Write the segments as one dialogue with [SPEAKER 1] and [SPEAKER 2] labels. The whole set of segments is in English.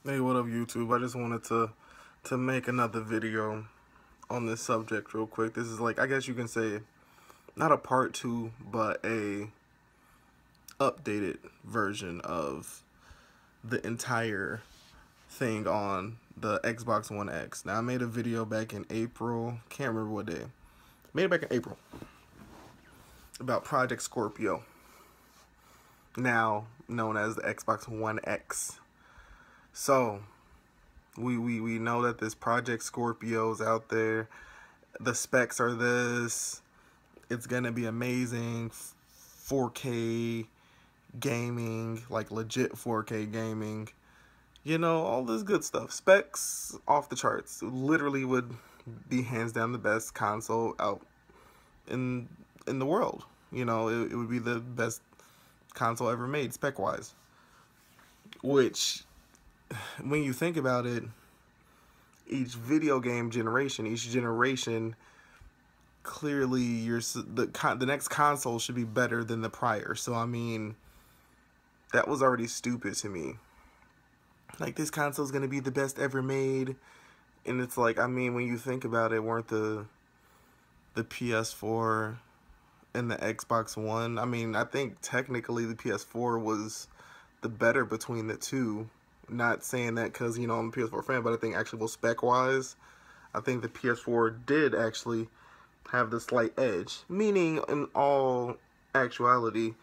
[SPEAKER 1] Hey, what up, YouTube? I just wanted to make another video on this subject real quick. This is like, I guess you can say, not a part two, but a updated version of the entire thing on the Xbox One X. Now, I made a video back in April, can't remember what day. Made it back in April about Project Scorpio, now known as the Xbox One X. So, we know that this Project Scorpio's out there. The specs are this. It's gonna be amazing. 4K gaming, like legit 4K gaming. You know, all this good stuff. Specs off the charts. Literally would be hands down the best console out in the world. You know, it would be the best console ever made, spec-wise. Which, when you think about it, each video game generation, clearly the next console should be better than the prior. So I mean, that was already stupid to me. Like, this console's gonna be the best ever made, and it's like, I mean, when you think about it, weren't the PS4 and the Xbox One, I mean, I think technically the PS4 was the better between the two. Not saying that because, you know, I'm a PS4 fan, but I think actually, well, spec-wise, I think the PS4 did actually have the slight edge. Meaning, in all actuality,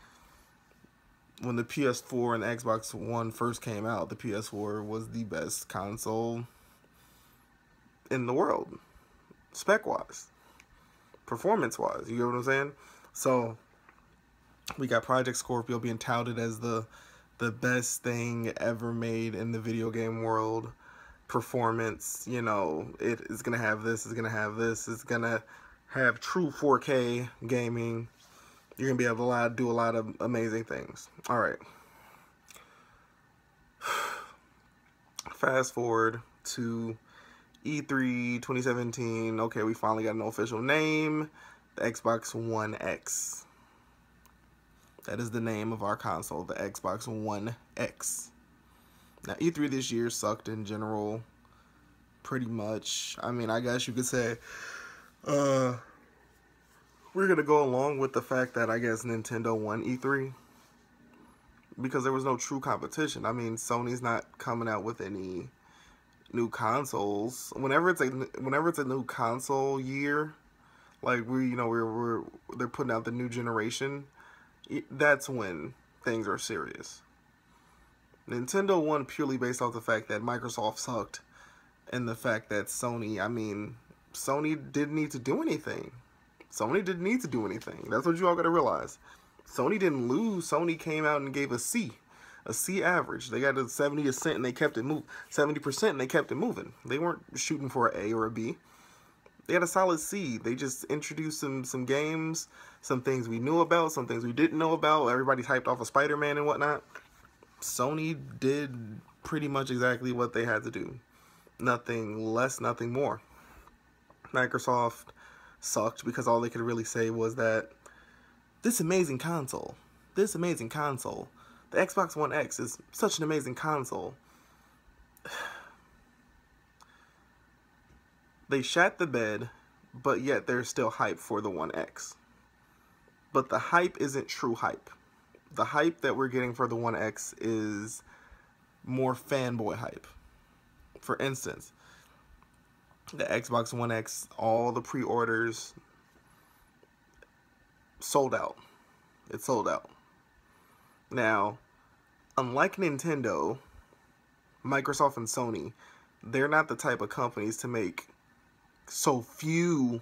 [SPEAKER 1] when the PS4 and the Xbox One first came out, the PS4 was the best console in the world. Spec-wise. Performance-wise. You get what I'm saying? So, we got Project Scorpio being touted as the best thing ever made in the video game world. Performance, you know, it is gonna have this, it's gonna have this, it's gonna have true 4K gaming. You're gonna be able to do a lot of amazing things. Alright. Fast forward to E3 2017. Okay, we finally got an official name. The Xbox One X. That is the name of our console, the Xbox One X. Now, E3 this year sucked in general, pretty much. I mean, I guess you could say, we're going to go along with the fact that I guess Nintendo won E3, because there was no true competition. I mean, Sony's not coming out with any new consoles. Whenever it's a new console year, like they're putting out the new generation, that's when things are serious. Nintendo won purely based off the fact that Microsoft sucked, and the fact that Sony didn't need to do anything. Sony didn't need to do anything. That's what you all gotta realize. Sony didn't lose. Sony came out and gave a C average. They got a 70% and they kept it moving. 70% and they kept it moving. They weren't shooting for an A or a B. They had a solid C. They just introduced some games, some things we knew about, some things we didn't know about. Everybody's hyped off of Spider-Man and whatnot. Sony did pretty much exactly what they had to do. Nothing less, nothing more. Microsoft sucked because all they could really say was that this amazing console, the Xbox One X is such an amazing console. They shat the bed, but yet there's still hype for the One X. But the hype isn't true hype. The hype that we're getting for the One X is more fanboy hype. For instance, the Xbox One X, all the pre-orders sold out. It's sold out. Now, unlike Nintendo, Microsoft and Sony, they're not the type of companies to make so few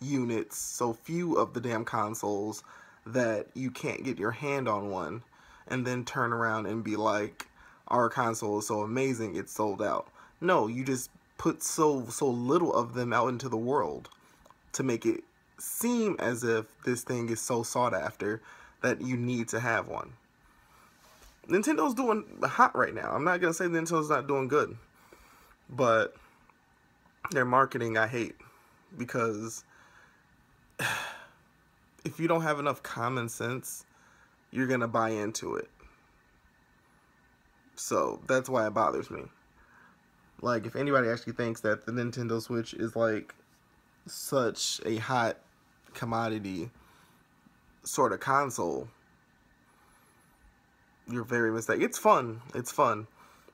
[SPEAKER 1] units, so few of the damn consoles that you can't get your hand on one and then turn around and be like, our console is so amazing, it's sold out. No, you just put so little of them out into the world to make it seem as if this thing is so sought after that you need to have one. Nintendo's doing hot right now. I'm not gonna say Nintendo's not doing good, but their marketing I hate, because if you don't have enough common sense, you're gonna buy into it. So that's why it bothers me. Like, if anybody actually thinks that the Nintendo Switch is like such a hot commodity sort of console, you're very mistaken. It's fun. It's fun.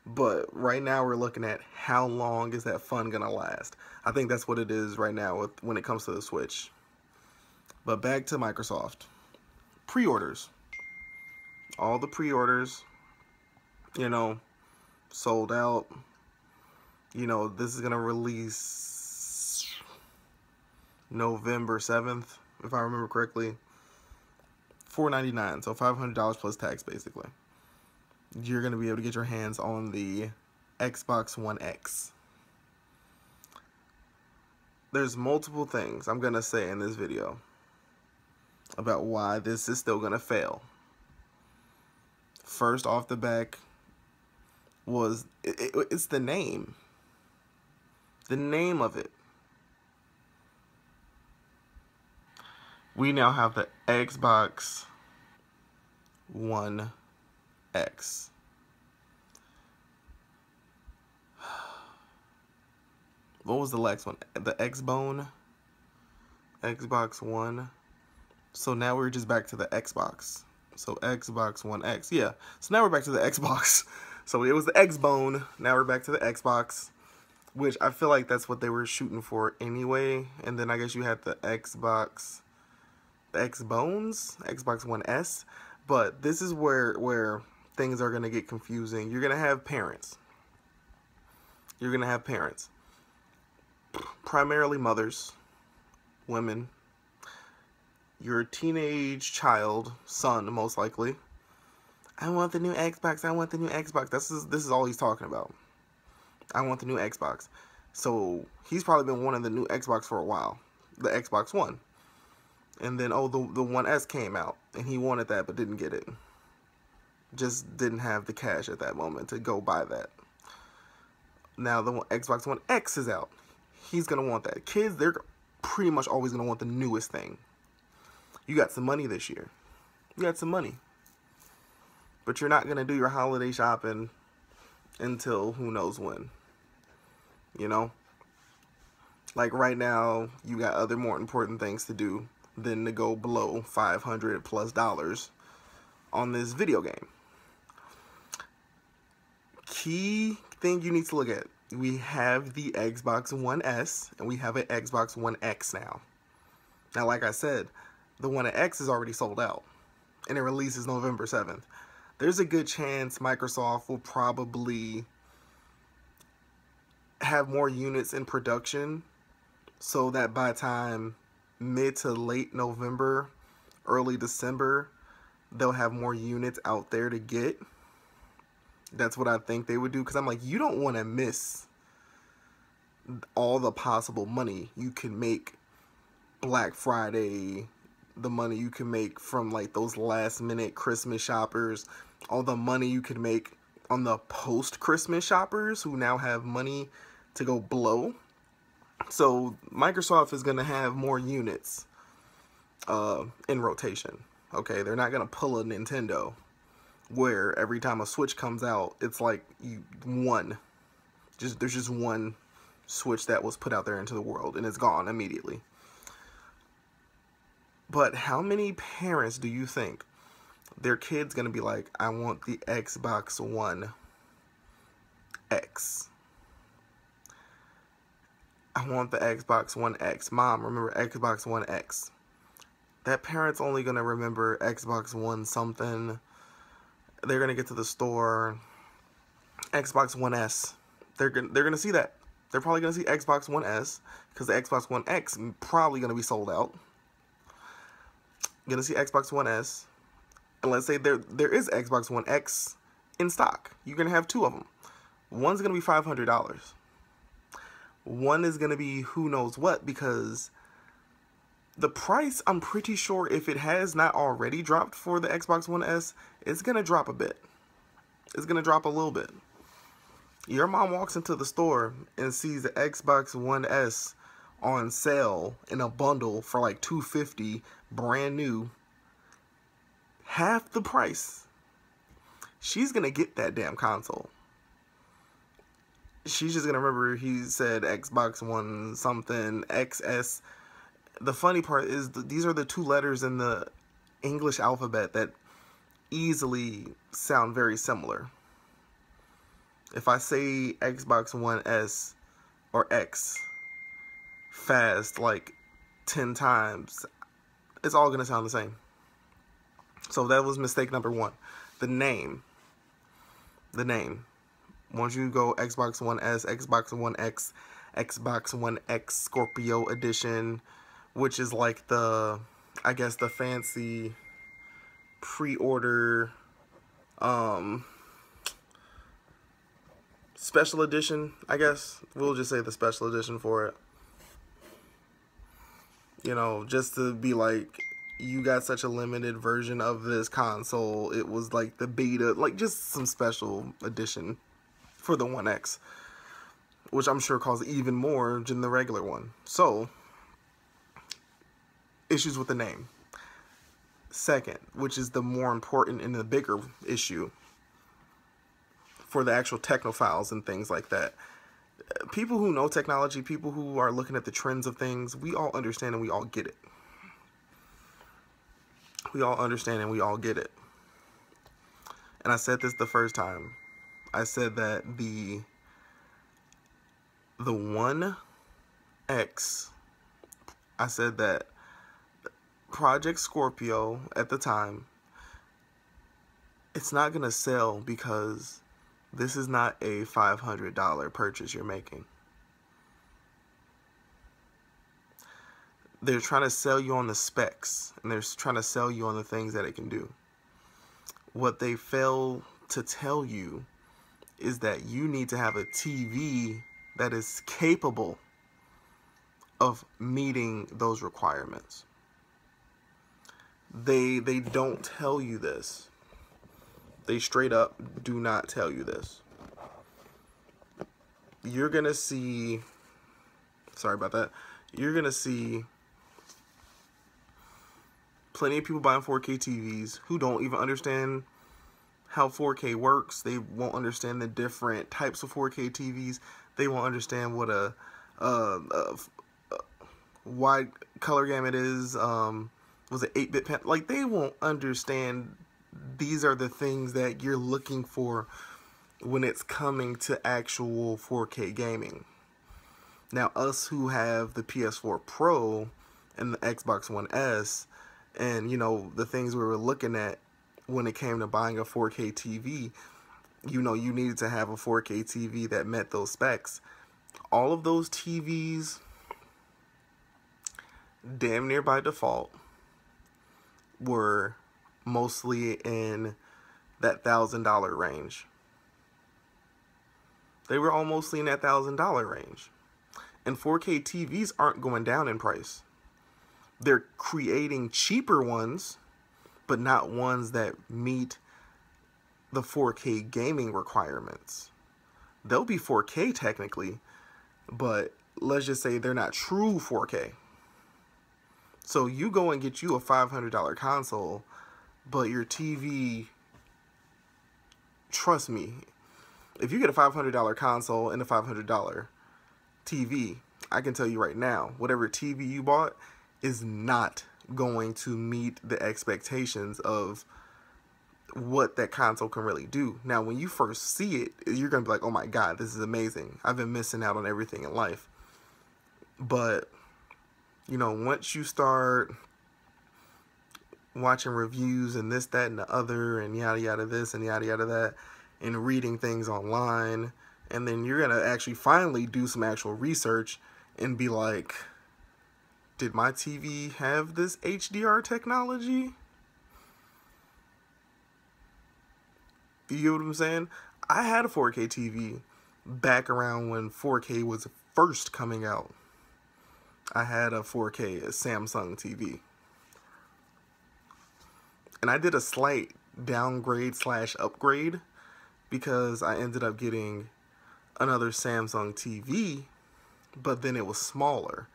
[SPEAKER 1] But right now we're looking at how long is that fun gonna last. I think that's what it is right now when it comes to the Switch. But back to Microsoft. Pre-orders. All the pre-orders, you know, sold out. You know, this is gonna release November 7th, if I remember correctly. $499, so $500 plus tax, basically. You're going to be able to get your hands on the Xbox One X. There's multiple things I'm going to say in this video about why this is still going to fail. First off the back was, it's the name. The name of it. We now have the Xbox One X. What was the last one? The Xbone? Xbox One. So now we're just back to the Xbox. So Xbox One X. Yeah. So now we're back to the Xbox. So it was the Xbone. Now we're back to the Xbox. Which I feel like that's what they were shooting for anyway. And then I guess you had the Xbox... the Xbones? Xbox One S. But this is where things are going to get confusing. You're going to have parents. You're going to have parents. Primarily mothers. Women. Your teenage child, son most likely. I want the new Xbox. I want the new Xbox. This is all he's talking about. I want the new Xbox. So he's probably been wanting the new Xbox for a while. The Xbox One. And then, oh, the One S came out. And he wanted that but didn't get it. Just didn't have the cash at that moment to go buy that. Now the Xbox One X is out. He's going to want that. Kids, they're pretty much always going to want the newest thing. You got some money this year. You got some money. But you're not going to do your holiday shopping until who knows when. You know? Like right now, you got other more important things to do than to go blow $500+ on this video game. Key thing you need to look at. We have the Xbox One S and we have an Xbox One X now. Now, like I said, the One X is already sold out and it releases November 7th. There's a good chance Microsoft will probably have more units in production so that by time mid to late November, early December, they'll have more units out there to get. That's what I think they would do, because I'm like, you don't want to miss all the possible money you can make Black Friday, the money you can make from like those last minute Christmas shoppers, all the money you could make on the post Christmas shoppers who now have money to go blow. So Microsoft is going to have more units in rotation. Okay, they're not going to pull a Nintendo where every time a Switch comes out, it's like there's just one Switch that was put out there into the world and it's gone immediately. But how many parents do you think their kid's going to be like, I want the Xbox One X. I want the Xbox One X. Mom, remember Xbox One X. That parent's only going to remember Xbox One something. They're going to get to the store. Xbox One S. They're going to see that. They're probably going to see Xbox One S because the Xbox One X is probably going to be sold out. Going to see Xbox One S. And let's say there is Xbox One X in stock. You're going to have two of them. One's going to be $500. One is going to be who knows what, because the price, I'm pretty sure if it has not already dropped for the Xbox One S, it's going to drop a bit. It's going to drop a little bit. Your mom walks into the store and sees the Xbox One S on sale in a bundle for like $250, brand new, half the price. She's going to get that damn console. she's just gonna remember he said Xbox One something, XS. The funny part is these are the two letters in the English alphabet that easily sound very similar. If I say Xbox One S or X fast like 10 times, it's all gonna sound the same. So that was mistake number one. The name. The name. Once you go Xbox One S, Xbox One X, Xbox One X Scorpio Edition, which is like the, I guess, the fancy pre-order special edition, I guess. We'll just say the special edition for it. You know, just to be like, you got such a limited version of this console. It was like the beta, like just some special edition for the One X, which I'm sure costs even more than the regular one. So, issues with the name. Second, which is the more important and the bigger issue for the actual technophiles and things like that. People who know technology, people who are looking at the trends of things, we all understand and we all get it. We all understand and we all get it. And I said this the first time. I said that the One X, I said that Project Scorpio at the time, it's not going to sell because this is not a $500 purchase you're making. They're trying to sell you on the specs, and they're trying to sell you on the things that it can do. What they fail to tell you is that you need to have a TV that is capable of meeting those requirements. They don't tell you this. They straight up do not tell you this. You're gonna see, sorry about that, you're gonna see plenty of people buying 4K TVs who don't even understand how 4K works. They won't understand the different types of 4K TVs. They won't understand what a wide color gamut is. Was it 8-bit pen? Like, they won't understand these are the things that you're looking for when it's coming to actual 4K gaming. Now, us who have the PS4 Pro and the Xbox One S, and, you know, the things we were looking at when it came to buying a 4K TV, you know, you needed to have a 4K TV that met those specs. All of those TVs, damn near by default, were mostly in that $1,000 range. They were all mostly in that $1,000 range. And 4K TVs aren't going down in price. They're creating cheaper ones, but not ones that meet the 4K gaming requirements. They'll be 4K technically, but let's just say they're not true 4K. So you go and get you a $500 console, but your TV, trust me, if you get a $500 console and a $500 TV, I can tell you right now, whatever TV you bought is not going to meet the expectations of what that console can really do. Now, when you first see it, you're going to be like, oh my God, this is amazing. I've been missing out on everything in life. But, you know, once you start watching reviews and this, that, and the other, and yada, yada, this, and yada, yada, that, and reading things online, and then you're going to actually finally do some actual research and be like, did my TV have this HDR technology? You get what I'm saying? I had a 4K TV back around when 4K was first coming out. I had a 4K Samsung TV. And I did a slight downgrade / upgrade because I ended up getting another Samsung TV, but then it was smaller.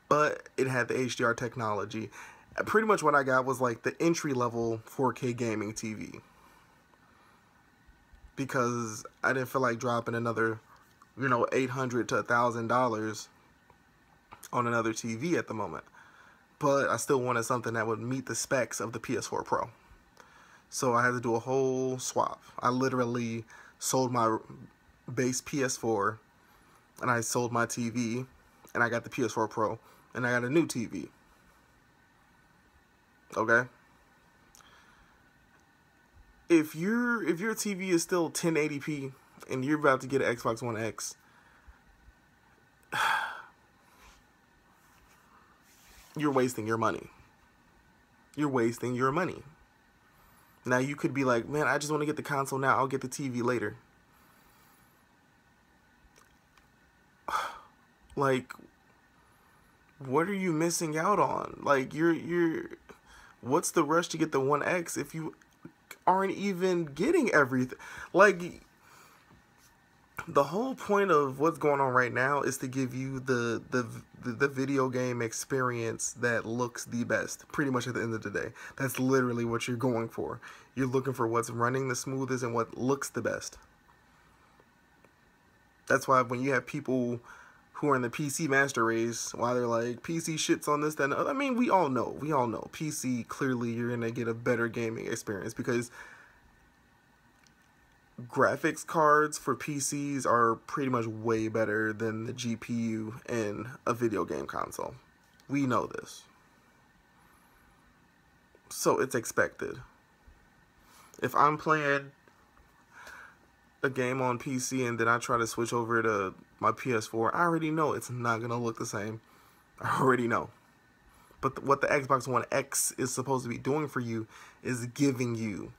[SPEAKER 1] But it had the HDR technology. Pretty much what I got was like the entry-level 4K gaming TV. Because I didn't feel like dropping another you know, $800 to $1,000 on another TV at the moment. But I still wanted something that would meet the specs of the PS4 Pro. So I had to do a whole swap. I literally sold my base PS4, and I sold my TV, and I got the PS4 Pro, and I got a new TV. Okay? If your TV is still 1080p and you're about to get an Xbox One X, you're wasting your money. You're wasting your money. Now you could be like, man, I just want to get the console now. I'll get the TV later. Like, what are you missing out on? Like, what's the rush to get the One X if you aren't even getting everything? Like, the whole point of what's going on right now is to give you the video game experience that looks the best, pretty much at the end of the day. That's literally what you're going for. You're looking for what's running the smoothest and what looks the best. That's why when you have people who are in the PC master race, why they're like, PC shits on this, that, and other. I mean, we all know. PC, clearly you're going to get a better gaming experience because graphics cards for PCs are pretty much way better than the GPU in a video game console. We know this. So it's expected. If I'm playing a game on PC and then I try to switch over to my PS4, I already know it's not going to look the same. I already know. But what the Xbox One X is supposed to be doing for you is giving you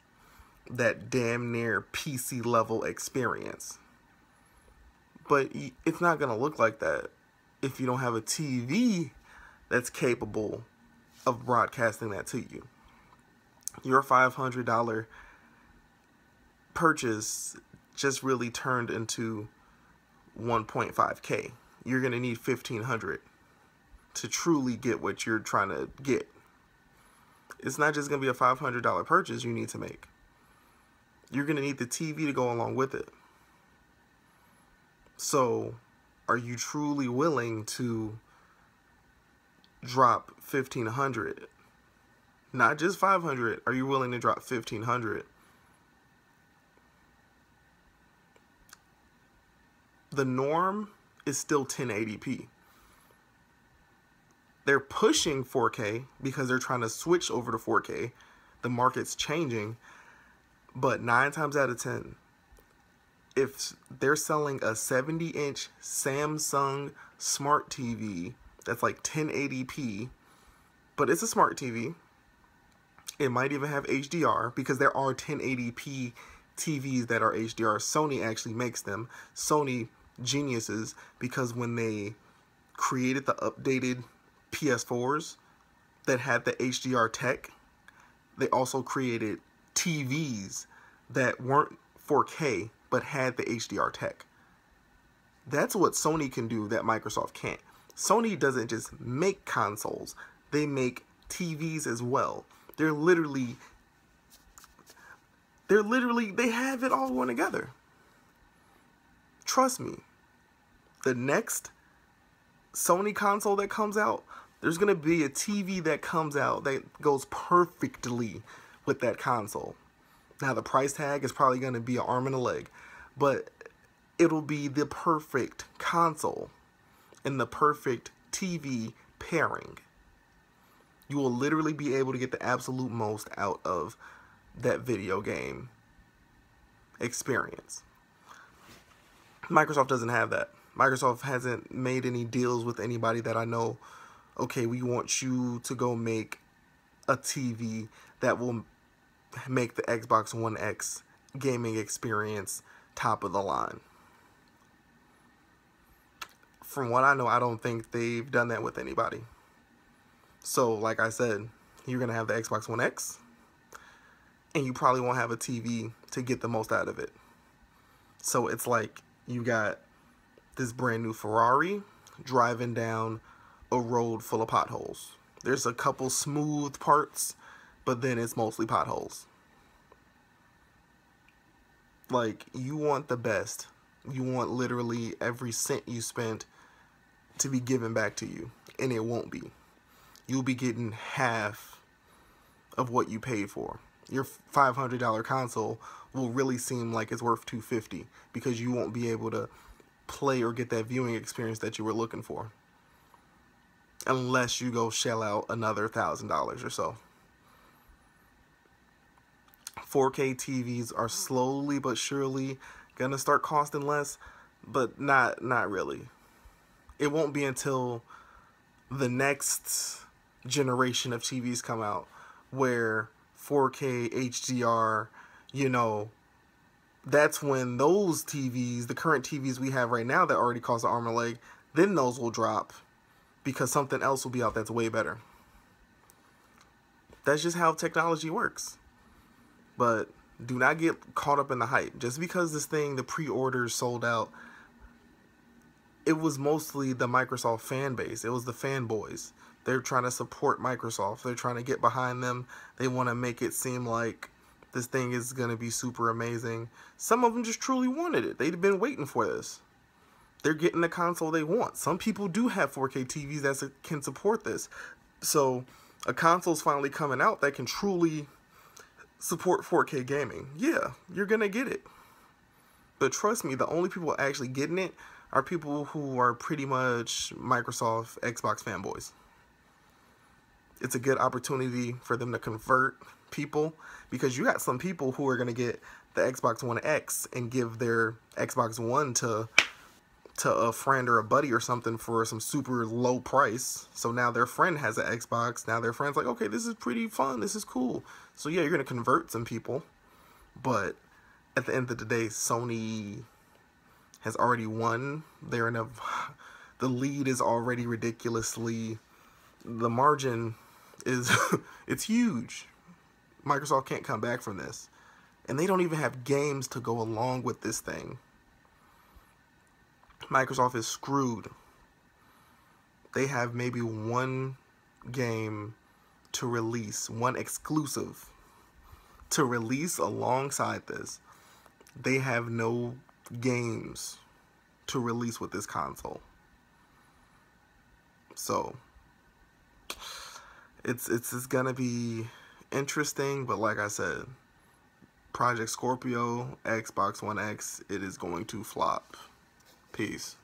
[SPEAKER 1] that damn near PC level experience. But it's not going to look like that if you don't have a TV that's capable of broadcasting that to you. Your $500 purchase just really turned into 1.5K. You're going to need $1,500 to truly get what you're trying to get. It's not just going to be a $500 purchase you need to make. You're going to need the TV to go along with it. So, are you truly willing to drop $1,500? Not just $500. Are you willing to drop $1,500? The norm is still 1080p. They're pushing 4K because they're trying to switch over to 4K. The market's changing. But 9 times out of 10, if they're selling a 70-inch Samsung smart TV that's like 1080p, but it's a smart TV, it might even have HDR because there are 1080p TVs that are HDR. Sony actually makes them. Sony geniuses, because when they created the updated PS4s that had the HDR tech, they also created TVs that weren't 4K but had the HDR tech. That's what Sony can do that Microsoft can't. Sony doesn't just make consoles, they make TVs as well. They have it all going together. Trust me. The next Sony console that comes out, there's going to be a TV that comes out that goes perfectly with that console. Now, the price tag is probably going to be an arm and a leg, but it'll be the perfect console and the perfect TV pairing. You will literally be able to get the absolute most out of that video game experience. Microsoft doesn't have that. Microsoft hasn't made any deals with anybody that I know. Okay, we want you to go make a TV that will make the Xbox One X gaming experience top of the line. From what I know, I don't think they've done that with anybody. So, like I said, you're going to have the Xbox One X, and you probably won't have a TV to get the most out of it. So it's like you got this brand new Ferrari driving down a road full of potholes. There's a couple smooth parts, but then it's mostly potholes. Like, you want the best You want literally every cent you spent to be given back to you, and it won't be. You'll be getting half of what you paid for. Your $500 console will really seem like it's worth $250 because you won't be able to play or get that viewing experience that you were looking for, unless you go shell out another $1,000 or so. 4K TVs are slowly but surely gonna start costing less, but not really. It won't be until the next generation of TVs come out where 4K HDR, you know, that's when those TVs, the current TVs we have right now that already cost an arm and a leg, then those will drop because something else will be out that's way better. That's just how technology works. But do not get caught up in the hype. Just because this thing, the pre-orders sold out, it was mostly the Microsoft fan base. It was the fanboys. They're trying to support Microsoft. They're trying to get behind them. They want to make it seem like this thing is going to be super amazing. Some of them just truly wanted it. They've been waiting for this. They're getting the console they want. Some people do have 4K TVs that can support this. So a console's finally coming out that can truly support 4K gaming. Yeah, you're going to get it. But trust me, the only people actually getting it are people who are pretty much Microsoft, Xbox fanboys. It's a good opportunity for them to convert people, because you got some people who are going to get the Xbox One X and give their Xbox One to a friend or a buddy or something for some super low price. So now their friend has an Xbox. Now their friend's like, okay, this is pretty fun. This is cool. So yeah, you're going to convert some people. But at the end of the day, Sony has already won. They're in the lead is already ridiculously, the margin is, it's huge. Microsoft can't come back from this. And they don't even have games to go along with this thing. Microsoft is screwed. They have maybe one game to release, one exclusive to release alongside this. They have no games to release with this console. So it's gonna be interesting, but like I said, Project Scorpio, Xbox One X, it is going to flop. Peace.